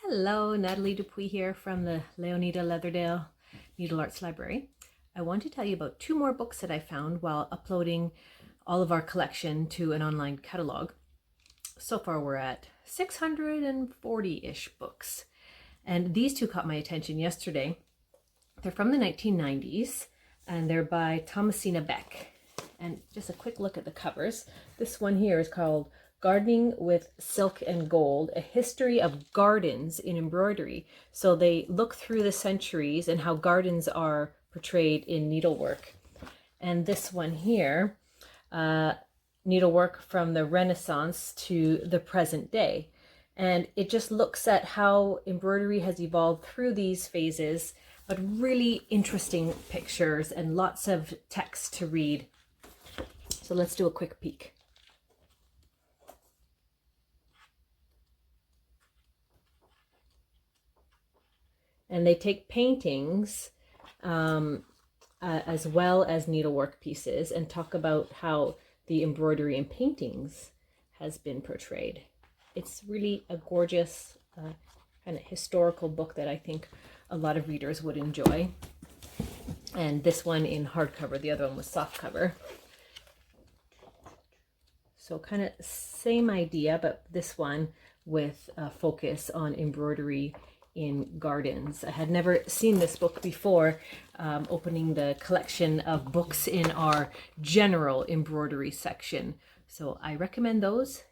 Hello, Natalie Dupuis here from the Leonida Leatherdale Needle Arts Library. I want to tell you about two more books that I found while uploading all of our collection to an online catalog. So far we're at 640-ish books. And these two caught my attention yesterday. They're from the 1990s and they're by Thomasina Beck. And just a quick look at the covers. This one here is called Gardening with Silk and Gold, a history of gardens in embroidery. So they look through the centuries and how gardens are portrayed in needlework. And this one here, needlework from the Renaissance to the present day. And it just looks at how embroidery has evolved through these phases, but really interesting pictures and lots of text to read. So let's do a quick peek. And they take paintings as well as needlework pieces and talk about how the embroidery in paintings has been portrayed. It's really a gorgeous kind of historical book that I think a lot of readers would enjoy. And this one in hardcover, the other one was softcover. So kind of same idea, but this one with a focus on embroidery in gardens. I had never seen this book before, opening the collection of books in our general embroidery section. So I recommend those